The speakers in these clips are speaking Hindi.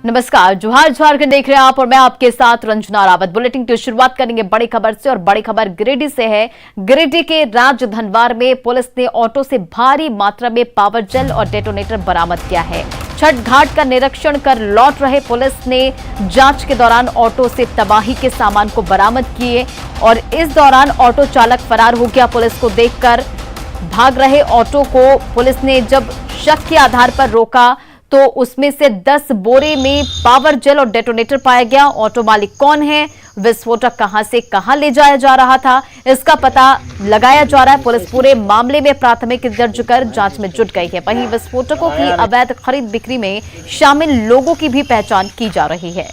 नमस्कार, जोहार झारखंड देख रहे हैं आप और मैं आपके साथ रंजना रावत। बुलेटिन की शुरुआत करेंगे बड़ी खबर से और बड़ी खबर गिरिडीह से है। गिरिडीह के राजधनवार में पुलिस ने ऑटो से भारी मात्रा में पावर जेल और डेटोनेटर बरामद किया है। छठ घाट का निरीक्षण कर लौट रहे पुलिस ने जांच के दौरान ऑटो से तबाही के सामान को बरामद किए और इस दौरान ऑटो चालक फरार हो गया। पुलिस को देखकर भाग रहे ऑटो को पुलिस ने जब शक के आधार पर रोका तो उसमें से 10 बोरे में पावर जेल और डेटोनेटर पाया गया। ऑटो मालिक कौन है, विस्फोटक कहां से कहां ले जाया जा रहा था, इसका पता लगाया जा रहा है। पुलिस पूरे मामले में प्राथमिकी दर्ज कर जांच में जुट गई है। वहीं विस्फोटकों की अवैध खरीद बिक्री में शामिल लोगों की भी पहचान की जा रही है।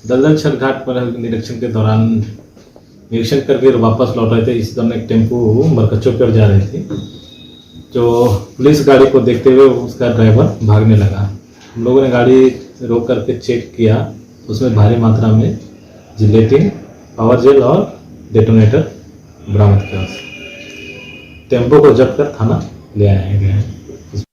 दलदल छठ घाट पर निरीक्षण के दौरान निरीक्षण करके वापस लौट रहे थे। इस दौरान एक टेम्पो मरकच्चों की ओर जा रही थी, जो पुलिस गाड़ी को देखते हुए उसका ड्राइवर भागने लगा। हम लोगों ने गाड़ी रोक करके चेक किया, उसमें भारी मात्रा में जिलेटिन, पावर जेल और डेटोनेटर बरामद किया। टेम्पो को जब्त कर थाना ले आया गया है।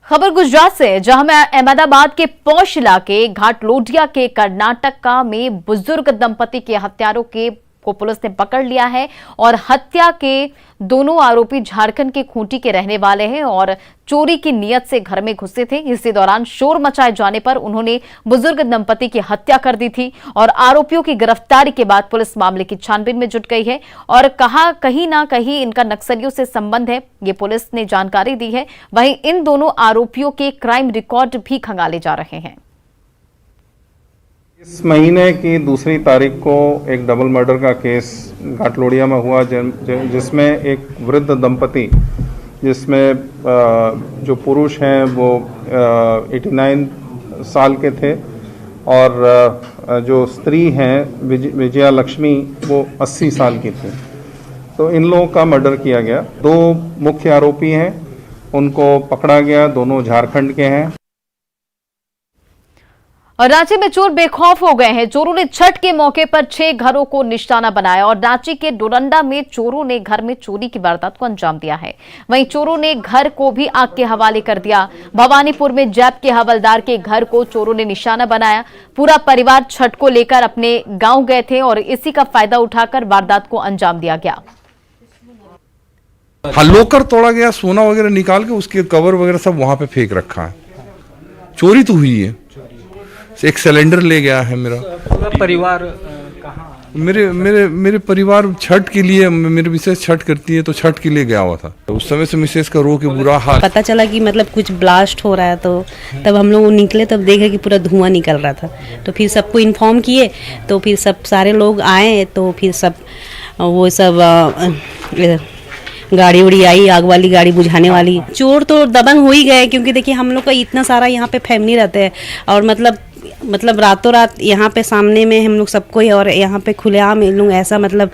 खबर गुजरात से, जहां में अहमदाबाद के पौष इलाके घाटलोडिया के कर्नाटक में बुजुर्ग दंपति के हत्यारों को पुलिस ने पकड़ लिया है और हत्या के दोनों आरोपी झारखंड के खूंटी के रहने वाले हैं और चोरी की नीयत से घर में घुसे थे। इसी दौरान शोर मचाए जाने पर उन्होंने बुजुर्ग दंपति की हत्या कर दी थी और आरोपियों की गिरफ्तारी के बाद पुलिस मामले की छानबीन में जुट गई है और कहा कहीं ना कहीं इनका नक्सलियों से संबंध है, ये पुलिस ने जानकारी दी है। वहीं इन दोनों आरोपियों के क्राइम रिकॉर्ड भी खंगाले जा रहे हैं। इस महीने की 2 तारीख को एक डबल मर्डर का केस घाटलोडिया में हुआ, जिसमें एक वृद्ध दंपति, जिसमें जो पुरुष हैं वो 89 साल के थे और जो स्त्री हैं विजया लक्ष्मी वो 80 साल की थी। तो इन लोगों का मर्डर किया गया। 2 मुख्य आरोपी हैं, उनको पकड़ा गया, दोनों झारखंड के हैं। और रांची में चोर बेखौफ हो गए हैं। चोरों ने छठ के मौके पर 6 घरों को निशाना बनाया और रांची के डोरंडा में चोरों ने घर में चोरी की वारदात को अंजाम दिया है। वहीं चोरों ने घर को भी आग के हवाले कर दिया। भवानीपुर में जैप के हवलदार के घर को चोरों ने निशाना बनाया। पूरा परिवार छठ को लेकर अपने गांव गए थे और इसी का फायदा उठाकर वारदात को अंजाम दिया गया। लोकर तोड़ा गया, सोना वगैरह निकाल के उसके कवर वगैरह सब वहां पे फेंक रखा है। चोरी तो हुई है। एक सिलेंडर ले गया है। मेरा पूरा परिवार कहाँ? मेरे परिवार छठ के लिए, मेरे मिसेस छठ करती है तो छठ के लिए गया हुआ था। उस समय से मिसेस का रो के बुरा हाल। पता चला कि मतलब कुछ ब्लास्ट हो रहा है, तो तब हम लोग निकले, तब देखे कि पूरा धुआं निकल रहा था। तो फिर सबको इन्फॉर्म किए, तो फिर सब सारे लोग आए, तो फिर सब वो सब गाड़ी उड़ी आई, आग वाली गाड़ी बुझाने वाली। चोर तो दबंग हो ही गए, क्योंकि देखिए हम लोग का इतना सारा यहाँ पे फैमिली रहते हैं और मतलब रातों रात यहाँ पे सामने में हम लोग सबको ही, और यहाँ पे खुलेआम इन लोग ऐसा मतलब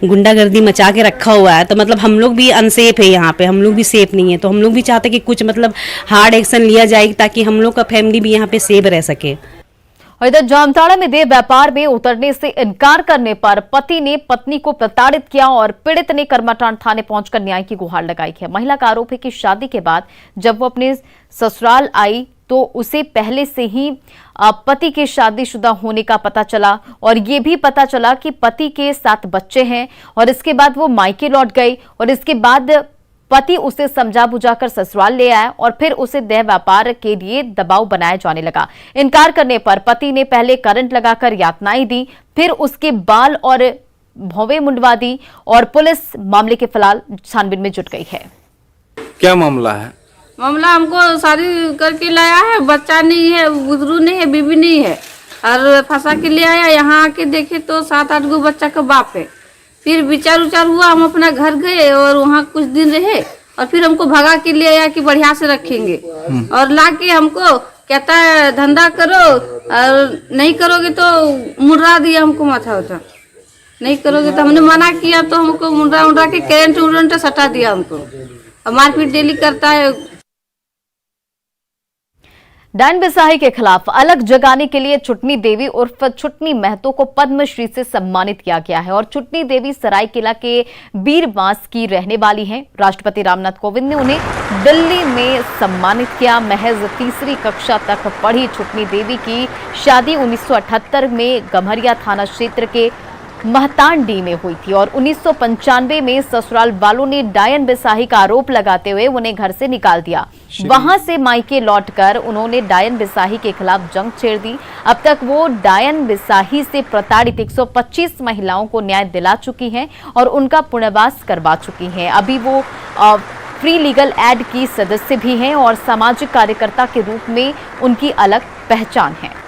गुंडागर्दी मचा के रखा हुआ है। तो मतलब हम लोग भी अनसेफ है, यहाँ पे हम लोग भी सेफ नहीं है। तो हम लोग भी चाहते कि कुछ मतलब हार्ड एक्शन लिया जाए ताकि हम लोग का फैमिली भी यहाँ पे सेफ रह सके। और इधर जामताड़ा में देह व्यापार में उतरने से इनकार करने पर पति ने पत्नी को प्रताड़ित किया और पीड़ित ने करमाटांड थाने पहुंचकर न्याय की गुहार लगाई है। महिला का आरोप है कि शादी के बाद जब वो अपने ससुराल आई तो उसे पहले से ही पति के शादीशुदा होने का पता चला और ये भी पता चला कि पति के 7 बच्चे हैं और इसके बाद वो मायके लौट गई और इसके बाद पति उसे समझा बुझाकर ससुराल ले आया और फिर उसे देह व्यापार के लिए दबाव बनाया जाने लगा। इनकार करने पर पति ने पहले करंट लगाकर यातनाएं दी, फिर उसके बाल और भौवें मुंडवा दी और पुलिस मामले के फिलहाल छानबीन में जुट गई है। क्या मामला है? मामला हमको शादी करके लाया है, बच्चा नहीं है, गुजरू नहीं है, बीबी नहीं है और फंसा के ले आया। यहाँ आके देखे तो 7-8 गो बच्चा का बाप है। फिर विचार उचार हुआ, हम अपना घर गए और वहाँ कुछ दिन रहे और फिर हमको भगा के ले आया कि बढ़िया से रखेंगे और ला के हमको कहता है धंधा करो और नहीं करोगे तो मुर्रा दिया हमको माथा उठा, नहीं करोगे तो हमने मना किया तो हमको मुर्रा के करंट सटा दिया हमको और मारपीट डेली करता है। डायन बिसाही के खिलाफ अलग जगाने के लिए छुटनी देवी उर्फ छुटनी महतो को पद्मश्री से सम्मानित किया गया है और छुटनी देवी सरायकेला के बीरबांस की रहने वाली हैं। राष्ट्रपति रामनाथ कोविंद ने उन्हें दिल्ली में सम्मानित किया। महज तीसरी कक्षा तक पढ़ी छुटनी देवी की शादी 1978 में गम्हरिया थाना क्षेत्र के महतांडी में हुई थी और 1995 में ससुराल वालों ने डायन बिसाही का आरोप लगाते हुए उन्हें घर से निकाल दिया। वहां से मायके लौटकर उन्होंने डायन बिसाही के खिलाफ जंग छेड़ दी। अब तक वो डायन बिसाही से प्रताड़ित 125 महिलाओं को न्याय दिला चुकी हैं और उनका पुनर्वास करवा चुकी हैं। अभी वो फ्री लीगल एड की सदस्य भी हैं और सामाजिक कार्यकर्ता के रूप में उनकी अलग पहचान है।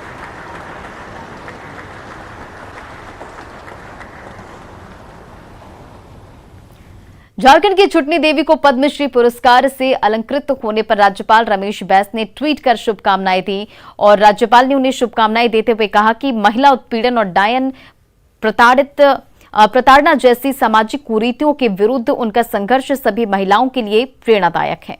झारखंड की छुटनी देवी को पद्मश्री पुरस्कार से अलंकृत होने पर राज्यपाल रमेश बैस ने ट्वीट कर शुभकामनाएं दी और राज्यपाल ने उन्हें शुभकामनाएं देते हुए कहा कि महिला उत्पीड़न और डायन प्रताड़ना जैसी सामाजिक कुरीतियों के विरुद्ध उनका संघर्ष सभी महिलाओं के लिए प्रेरणादायक है।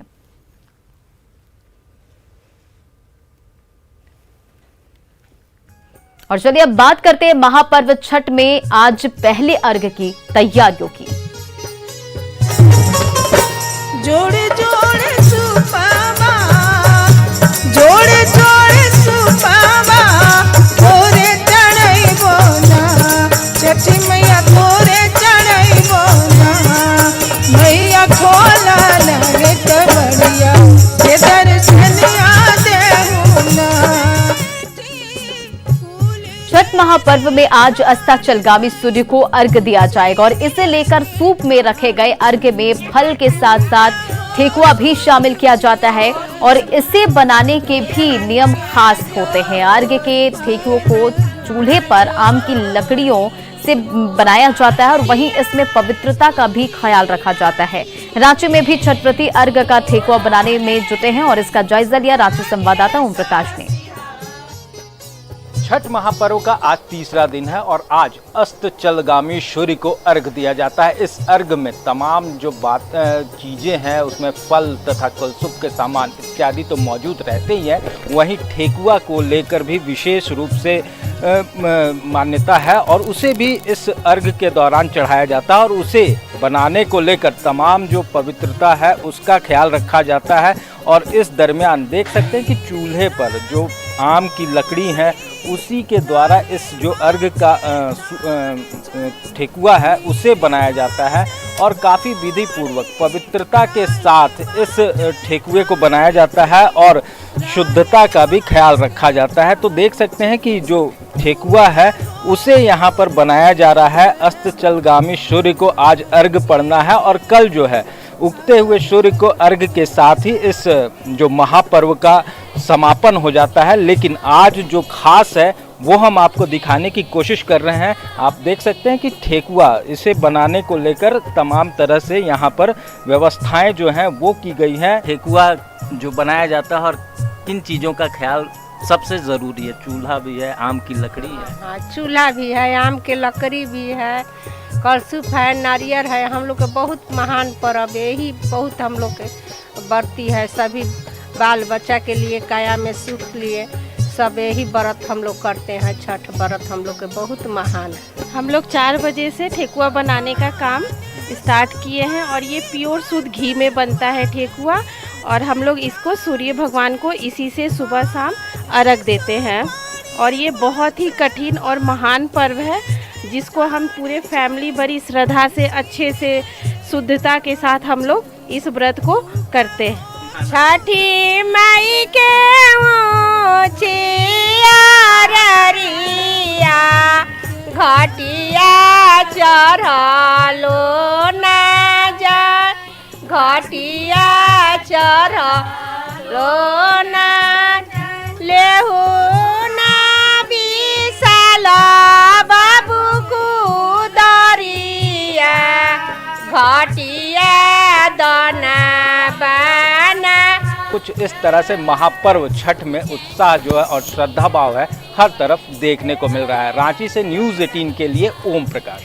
और चलिए अब बात करते हैं महापर्व छठ में आज पहले अर्घ की तैयारियों की। जोड़े जोड़े सुपावा, जोड़े जोड़े सुपावा, तोरे चढ़ाई बोना, छठी मैया तोरे चढ़ाई बोना, मैया खोला लगे कबड़िया, के दर्शनिया देहुना। छठ महापर्व में आज अस्ताचलगामी सूर्य को अर्घ्य दिया जाएगा और इसे लेकर सूप में रखे गए अर्घ्य में फल के साथ साथ ठेकुआ भी शामिल किया जाता है और इसे बनाने के भी नियम खास होते हैं। अर्घ्य के ठेकुओं को चूल्हे पर आम की लकड़ियों से बनाया जाता है और वहीं इसमें पवित्रता का भी ख्याल रखा जाता है। रांची में भी छठ व्रती अर्घ्य का ठेकुआ बनाने में जुटे हैं और इसका जायजा लिया रांची संवाददाता ओम प्रकाश ने। छठ महापर्व का आज तीसरा दिन है और आज अस्ताचलगामी सूर्य को अर्घ दिया जाता है। इस अर्घ में तमाम जो चीज़ें हैं उसमें फल तथा कलसुप के सामान इत्यादि तो मौजूद रहते ही है, वहीं ठेकुआ को लेकर भी विशेष रूप से मान्यता है और उसे भी इस अर्घ के दौरान चढ़ाया जाता है और उसे बनाने को लेकर तमाम जो पवित्रता है उसका ख्याल रखा जाता है। और इस दरमियान देख सकते हैं कि चूल्हे पर जो आम की लकड़ी है उसी के द्वारा इस जो अर्घ का ठेकुआ है उसे बनाया जाता है और काफ़ी विधि पूर्वक पवित्रता के साथ इस ठेकुए को बनाया जाता है और शुद्धता का भी ख्याल रखा जाता है। तो देख सकते हैं कि जो ठेकुआ है उसे यहाँ पर बनाया जा रहा है। अस्ताचलगामी सूर्य को आज अर्घ पड़ना है और कल जो है उगते हुए सूर्य को अर्घ के साथ ही इस जो महापर्व का समापन हो जाता है। लेकिन आज जो खास है वो हम आपको दिखाने की कोशिश कर रहे हैं। आप देख सकते हैं कि ठेकुआ इसे बनाने को लेकर तमाम तरह से यहाँ पर व्यवस्थाएं जो हैं वो की गई हैं। ठेकुआ जो बनाया जाता है और किन चीज़ों का ख्याल सबसे ज़रूरी है? चूल्हा भी है, आम की लकड़ी है। हाँ, चूल्हा भी है, आम की लकड़ी भी है, कलसुप है, नारियल है। हम लोग के बहुत महान पर्व यही बहुत हम लोग के बरती है। सभी बाल बच्चा के लिए काया में सुख लिए सब यही व्रत हम लोग करते हैं। छठ व्रत हम लोग के बहुत महान है। हम लोग 4 बजे से ठेकुआ बनाने का काम स्टार्ट किए हैं और ये प्योर शुद्ध घी में बनता है ठेकुआ और हम लोग इसको सूर्य भगवान को इसी से सुबह शाम अर्घ देते हैं। और ये बहुत ही कठिन और महान पर्व है जिसको हम पूरे फैमिली बड़ी श्रद्धा से अच्छे से शुद्धता के साथ हम लोग इस व्रत को करते हैं। छठी माई के घटिया चढ़लो ना जा, घटिया चढ़लो ना लेहू ना विशाल बाबू कुदरिया, घटिया दाना बना। कुछ इस तरह से महापर्व छठ में उत्साह जो है और श्रद्धा भाव है हर तरफ देखने को मिल रहा है। रांची से न्यूज़ 18 के लिए ओम प्रकाश।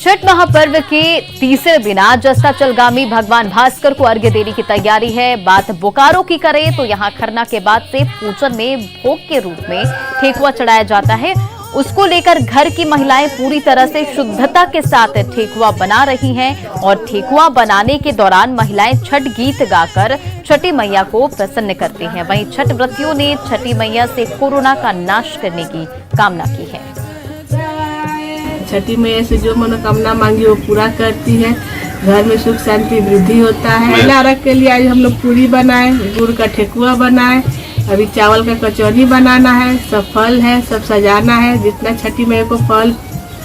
छठ महापर्व के तीसरे दिन आज अस्ताचलगामी भगवान भास्कर को अर्घ्य देने की तैयारी है। बात बोकारो की करें तो यहाँ खरना के बाद से पूजन में भोग के रूप में ठेकुआ चढ़ाया जाता है। उसको लेकर घर की महिलाएं पूरी तरह से शुद्धता के साथ ठेकुआ बना रही हैं और ठेकुआ बनाने के दौरान महिलाएं छठ गीत गाकर छठी मैया को प्रसन्न करती हैं। वहीं छठ व्रतियों ने छठी मैया से कोरोना का नाश करने की कामना की है। छठी मैया से जो मनोकामना मांगी वो पूरा करती है। घर में सुख शांति वृद्धि होता है। पहला अर्घ के लिए आज हम लोग पूरी बनाए, गुड़ का ठेकुआ बनाए, अभी चावल का कचौरी बनाना है, सब फल है, सब सजाना है। जितना छठी मैया को फल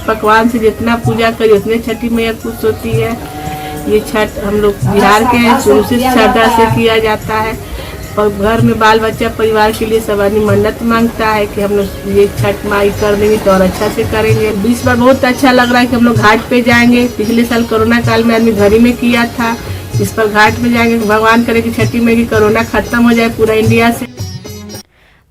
पकवान से जितना पूजा करी उतने छठी मैया खुश होती है। ये छठ हम लोग बिहार के हैं, शुरू से श्रद्धा से किया जाता है और घर में बाल बच्चा परिवार के लिए सब आदमी मन्नत मांगता है कि हम लोग ये छठ माई कर देंगे तो और अच्छा से करेंगे। इस बार बहुत अच्छा लग रहा है कि हम लोग घाट पे जाएंगे। पिछले साल कोरोना काल में आदमी घर ही में किया था, इस पर घाट में जाएंगे। भगवान करे कि छठी में की कोरोना खत्म हो जाए पूरा इंडिया से।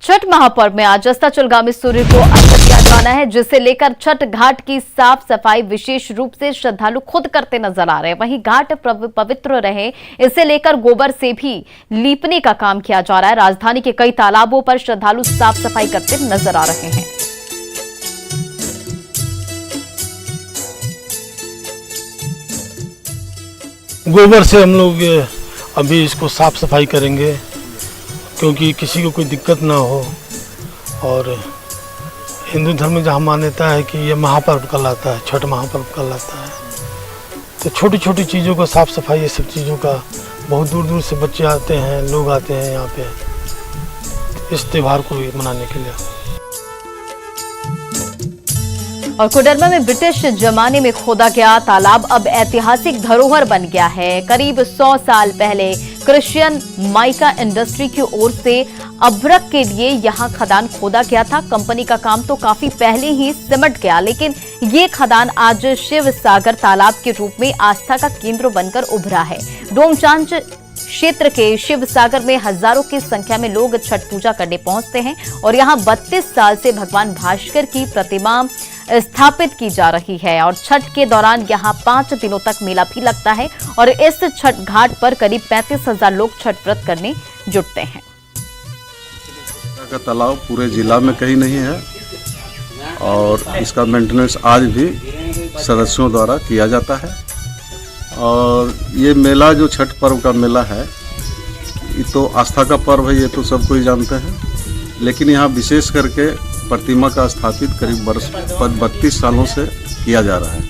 छठ महापर्व में आज अस्ताचलगामी सूर्य को अर्घ्य दिया जाना है, जिसे लेकर छठ घाट की साफ सफाई विशेष रूप से श्रद्धालु खुद करते नजर आ रहे हैं। वहीं घाट पवित्र रहे इसे लेकर गोबर से भी लीपने का काम किया जा रहा है। राजधानी के कई तालाबों पर श्रद्धालु साफ सफाई करते नजर आ रहे हैं। गोबर से हम लोग अभी इसको साफ सफाई करेंगे क्योंकि किसी को कोई दिक्कत ना हो। और हिंदू धर्म में जहाँ मान्यता है कि ये महापर्व कहलाता है, छठ महापर्व कहलाता है, तो छोटी छोटी चीज़ों का साफ सफाई, ये सब चीज़ों का बहुत दूर दूर से बच्चे आते हैं, लोग आते हैं यहाँ पे इस त्यौहार को मनाने के लिए। और कोडरमा में ब्रिटिश जमाने में खोदा गया तालाब अब ऐतिहासिक धरोहर बन गया है। करीब 100 साल पहले क्रिश्चियन माइका इंडस्ट्री की ओर से अभ्रक के लिए यहां खदान खोदा गया था। कंपनी का काम तो काफी पहले ही सिमट गया, लेकिन ये खदान आज शिव सागर तालाब के रूप में आस्था का केंद्र बनकर उभरा है। डोमचांच क्षेत्र के शिव सागर में हजारों की संख्या में लोग छठ पूजा करने पहुंचते हैं और यहां 32 साल से भगवान भास्कर की प्रतिमा स्थापित की जा रही है और छठ के दौरान यहां 5 दिनों तक मेला भी लगता है और इस छठ घाट पर करीब 35,000 लोग छठ व्रत करने जुटते हैं। का तालाब पूरे जिला में कहीं नहीं है और इसका मेंटेनेंस आज भी सदस्यों द्वारा किया जाता है। और ये मेला जो छठ पर्व का मेला है, ये तो आस्था का पर्व है, ये तो सब कोई जानते हैं, लेकिन यहाँ विशेष करके प्रतिमा का स्थापित करीब 32 सालों से किया जा रहा है।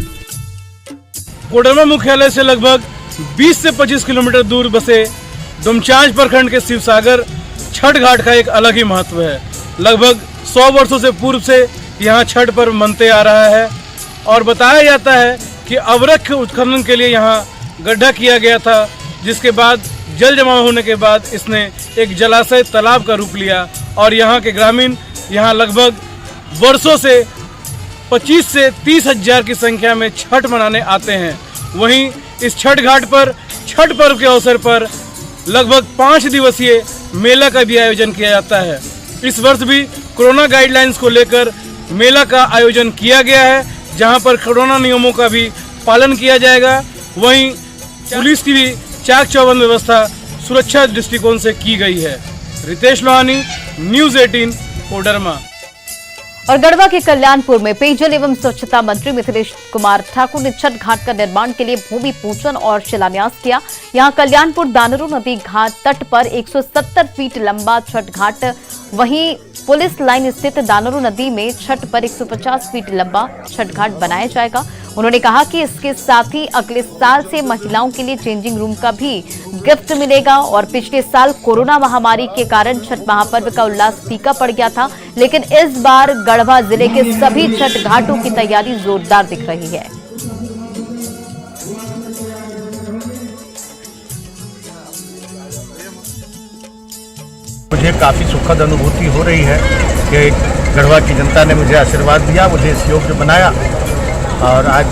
कोडरमा मुख्यालय से लगभग 20 से 25 किलोमीटर दूर बसे डोमचांच प्रखंड के शिवसागर छठ घाट का एक अलग ही महत्व है। लगभग 100 वर्षों से पूर्व से यहाँ छठ पर्व मनते आ रहा है और बताया जाता है कि अवरख उत्खनन के लिए यहाँ गड्ढा किया गया था, जिसके बाद जल जमाव होने के बाद इसने एक जलाशय तालाब का रूप लिया और यहाँ के ग्रामीण यहाँ लगभग वर्षों से 25 से 30 हजार की संख्या में छठ मनाने आते हैं। वहीं इस छठ घाट पर छठ पर्व के अवसर पर लगभग 5 दिवसीय मेला का भी आयोजन किया जाता है। इस वर्ष भी कोरोना गाइडलाइंस को लेकर मेला का आयोजन किया गया है, जहां पर कोरोना नियमों का भी पालन किया जाएगा। वहीं पुलिस की भी चाक चौबंद व्यवस्था सुरक्षा दृष्टिकोण से की गई है। रितेश लोहानी, न्यूज़ 18, कोडरमा। और गढ़वा के कल्याणपुर में पेयजल एवं स्वच्छता मंत्री मिथिलेश कुमार ठाकुर ने छठ घाट का निर्माण के लिए भूमि पूजन और शिलान्यास किया। यहां कल्याणपुर दानरू नदी घाट तट पर 170 फीट लंबा छठ घाट, वहीं पुलिस लाइन स्थित दानरू नदी में छठ पर 150 फीट लंबा छठ घाट बनाया जाएगा। उन्होंने कहा कि इसके साथ ही अगले साल से महिलाओं के लिए चेंजिंग रूम का भी गिफ्ट मिलेगा और पिछले साल कोरोना महामारी के कारण छठ महापर्व का उल्लास फीका पड़ गया था, लेकिन इस बार गढ़वा जिले के सभी छठ घाटों की तैयारी जोरदार दिख रही है। मुझे काफ़ी सुखद अनुभूति हो रही है कि गढ़वा की जनता ने मुझे आशीर्वाद दिया, मुझे इस योग्य बनाया और आज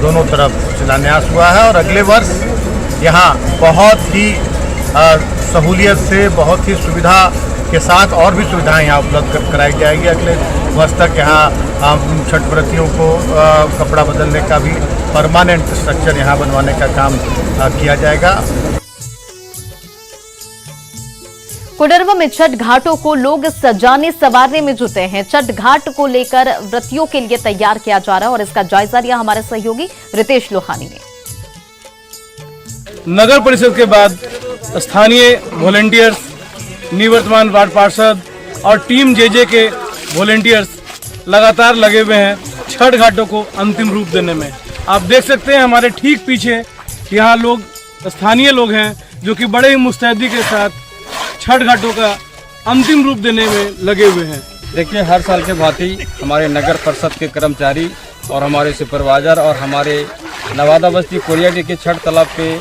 दोनों तरफ शिलान्यास हुआ है और अगले वर्ष यहाँ बहुत ही सहूलियत से, बहुत ही सुविधा के साथ और भी सुविधाएं यहाँ उपलब्ध कराई जाएगी। अगले वर्ष तक यहाँ छठ व्रतियों को कपड़ा बदलने का भी परमानेंट स्ट्रक्चर यहाँ बनवाने का काम किया जाएगा। कोडरमा में छठ घाटों को लोग सजाने संवारने में जुटे हैं। छठ घाट को लेकर व्रतियों के लिए तैयार किया जा रहा है और इसका जायजा लिया हमारे सहयोगी रितेश लोहानी ने। नगर परिषद के बाद स्थानीय वॉलेंटियर्स, निवर्तमान वार्ड पार्षद और टीम जेजे के वॉलेंटियर्स लगातार लगे हुए हैं छठ घाटों को अंतिम रूप देने में। आप देख सकते हैं हमारे ठीक पीछे यहाँ लोग, स्थानीय लोग हैं जो कि बड़े ही मुस्तैदी के साथ छठ घाटों का अंतिम रूप देने में लगे हुए हैं। देखिए, हर साल के भांति हमारे नगर परिषद के कर्मचारी और हमारे सुपरवाइजर और हमारे नवादा बस्ती कोरियाडी के छठ तालाब पे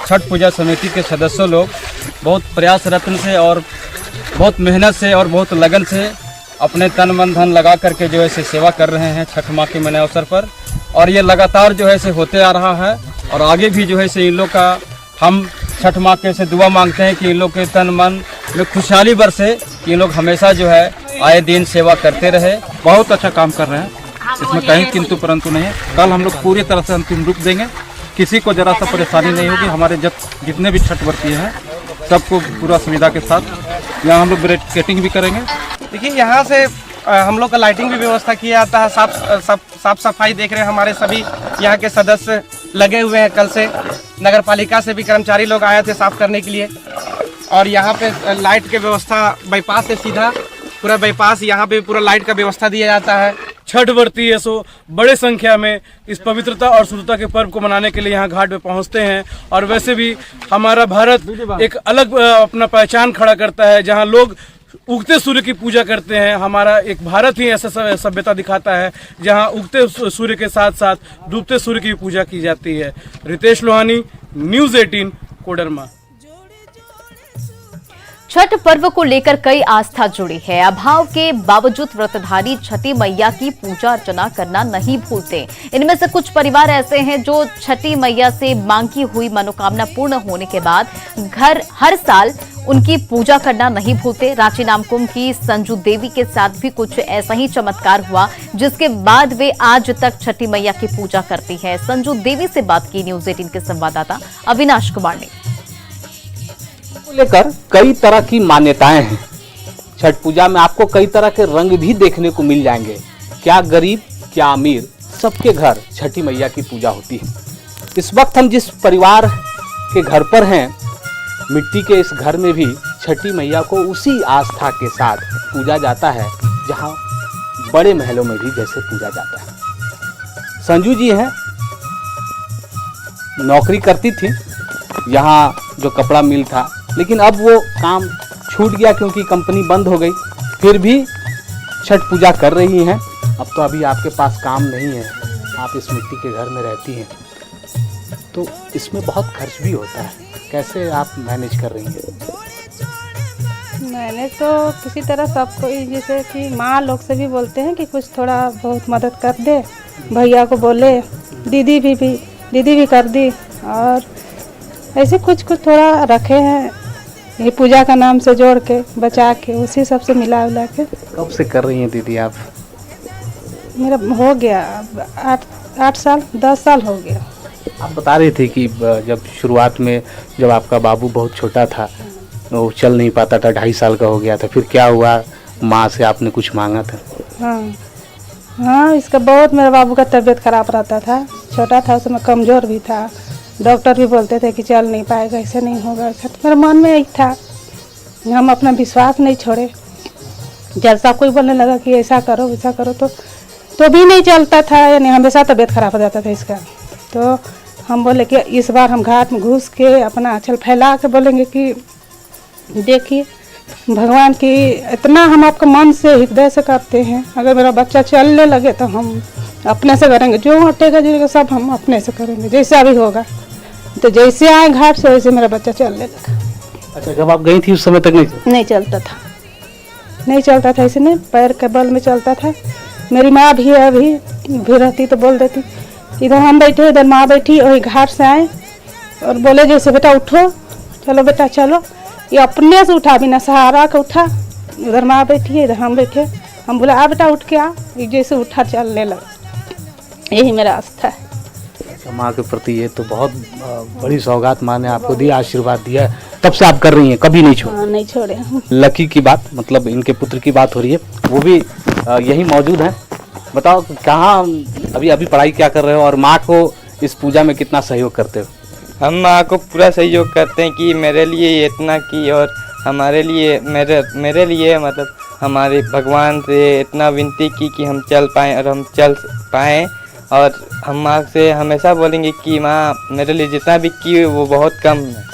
छठ पूजा समिति के सदस्य लोग बहुत प्रयास रत्न से और बहुत मेहनत से और बहुत लगन से अपने तन मन धन लगा करके जो है से सेवा कर रहे हैं छठ माँ के मनाए अवसर पर। और ये लगातार जो है से होते आ रहा है और आगे भी जो है से इन लोग का हम छठ माँ के से दुआ मांगते हैं कि इन लोग के तन मन में खुशहाली बरसे, कि इन लोग हमेशा जो है आए दिन सेवा करते रहे। बहुत अच्छा काम कर रहे हैं, इसमें कहीं किंतु परंतु नहीं है। कल हम लोग पूरी तरह से अंतिम रूप देंगे, किसी को जरा सा परेशानी नहीं होगी। हमारे जितने भी छठ व्रती हैं सबको पूरा सुविधा के साथ यहाँ हम लोग बैरिकेडिंग भी करेंगे। देखिए, यहाँ से हम लोग का लाइटिंग भी व्यवस्था किया जाता है। साफ सफाई देख रहे हैं, हमारे सभी यहाँ के सदस्य लगे हुए हैं। कल से नगर पालिका से भी कर्मचारी लोग आए थे साफ करने के लिए। और यहाँ पे लाइट की व्यवस्था बाईपास से सीधा पूरा बाईपास, यहाँ पे पूरा लाइट का व्यवस्था दिया जाता है। छठ व्रती है सो बड़े संख्या में इस पवित्रता और शुद्धता के पर्व को मनाने के लिए यहाँ घाट पे पहुँचते हैं। और वैसे भी हमारा भारत एक अलग अपना पहचान खड़ा करता है, जहाँ लोग उगते सूर्य की पूजा करते हैं। हमारा एक भारत ही ऐसा सभ्यता दिखाता है जहां उगते सूर्य के साथ साथ डूबते सूर्य की पूजा की जाती है। रितेश लोहानी, न्यूज़ 18, कोडरमा। छठ पर्व को लेकर कई आस्था जुड़ी है। अभाव के बावजूद व्रतधारी छठी मैया की पूजा अर्चना करना नहीं भूलते। इनमें से कुछ परिवार ऐसे हैं जो छठी मैया से मांगी हुई मनोकामना पूर्ण होने के बाद हर साल उनकी पूजा करना नहीं भूलते। रांची नामकुम की संजू देवी के साथ भी कुछ ऐसा ही चमत्कार हुआ, जिसके बाद वे आज तक छठी मैया की पूजा करती है। संजू देवी से बात की न्यूज़ 18 के संवाददाता अविनाश कुमार ने। लेकर कई तरह की मान्यताएं हैं। छठ पूजा में आपको कई तरह के रंग भी देखने को मिल जाएंगे। क्या गरीब, क्या अमीर, सबके घर छठी मैया की पूजा होती है। इस वक्त हम जिस परिवार के घर पर हैं, मिट्टी के इस घर में भी छठी मैया को उसी आस्था के साथ पूजा जाता है जहां बड़े महलों में भी जैसे पूजा जाता है। संजू जी हैं, नौकरी करती थी यहाँ जो कपड़ा मिल था, लेकिन अब वो काम छूट गया क्योंकि कंपनी बंद हो गई। फिर भी छठ पूजा कर रही हैं। अब तो अभी आपके पास काम नहीं है, आप इस मिट्टी के घर में रहती हैं, तो इसमें बहुत खर्च भी होता है। कैसे आप मैनेज कर रही हैं? मैंने तो किसी तरह सबको, जैसे कि माँ लोग से भी बोलते हैं कि कुछ थोड़ा बहुत मदद कर दे, भैया को बोले, दीदी भी कर दी, और ऐसे कुछ थोड़ा रखे हैं ये पूजा का नाम से जोड़ के बचा के, उसी सब से मिला उला के। कब से कर रही हैं दीदी आप? मेरा हो गया 8 साल 10 साल हो गया। आप बता रहे थे कि जब शुरुआत में जब आपका बाबू बहुत छोटा था, वो चल नहीं पाता था, 2.5 साल का हो गया था, फिर क्या हुआ? माँ से आपने कुछ मांगा था? हाँ, इसका बहुत, मेरे बाबू का तबीयत खराब रहता था, छोटा था, उसमें कमज़ोर भी था। डॉक्टर भी बोलते थे कि चल नहीं पाएगा, ऐसे नहीं होगा, ऐसा। तो मेरे मन में यही था, हम अपना विश्वास नहीं छोड़े। जैसा कोई बोलने लगा कि ऐसा करो वैसा करो, तो भी नहीं चलता था, यानी हमेशा तबीयत खराब हो जाता था इसका। तो हम बोले कि इस बार हम घाट में घुस के अपना आंचल फैला के बोलेंगे कि देखिए भगवान की, इतना हम आपका मन से हृदय से करते हैं, अगर मेरा बच्चा चलने लगे तो हम अपने से करेंगे, जो हटेगा जिएगा सब हम अपने से करेंगे, जैसा भी होगा। तो जैसे आए घाट से वैसे मेरा बच्चा चलने लगा। अच्छा, जब आप गई थी उस समय तक नहीं चलता था, इसने पैर के बल में चलता था। मेरी माँ भी अभी भी रहती तो बोल देती, इधर हम बैठे इधर माँ बैठी, वही घाट से आए और बोले जैसे बेटा उठो, चलो बेटा चलो, ये अपने से उठा, बिना सहारा का उठा। उधर माँ बैठी है, इधर हम बैठे। हम बोला आ बेटा उठ के आ, ये जैसे उठा चलने लगा। यही मेरा आस्था है माँ के प्रति। ये तो बहुत बड़ी सौगात माँ ने आपको दी, आशीर्वाद दिया, तब से आप कर रही हैं, कभी नहीं छोड़े? नहीं छोड़े। लकी की बात, मतलब इनके पुत्र की बात हो रही है, वो भी यही मौजूद हैं। बताओ कहाँ अभी अभी पढ़ाई क्या कर रहे हो और माँ को इस पूजा में कितना सहयोग करते हो? हम माँ को पूरा सहयोग करते हैं कि मेरे लिए ये इतना की और हमारे लिए मेरे लिए मतलब हमारे भगवान से इतना विनती की कि हम चल पाएँ और हम चल पाएँ। और हम माँ से हमेशा बोलेंगे कि माँ मेरे लिए जितना भी की वो बहुत कम है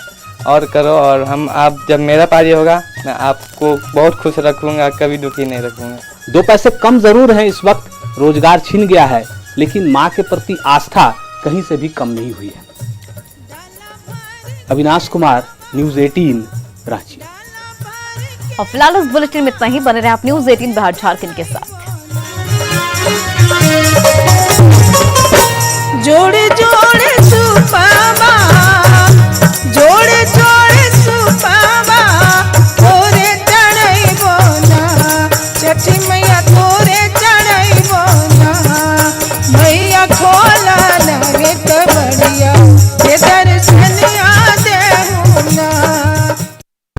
और करो। और हम आप जब मेरा पारी होगा मैं आपको बहुत खुश रखूँगा, कभी दुखी नहीं रखूँगा। 2 पैसे कम जरूर हैं इस वक्त, रोजगार छिन गया है, लेकिन माँ के प्रति आस्था कहीं से भी कम नहीं हुई है। अविनाश कुमार, न्यूज़ 18 रांची। और फिलहाल इस बुलेटिन में इतना ही। बने रहे आप न्यूज़ 18 बिहार झारखंड के साथ। जोड़े जोड़े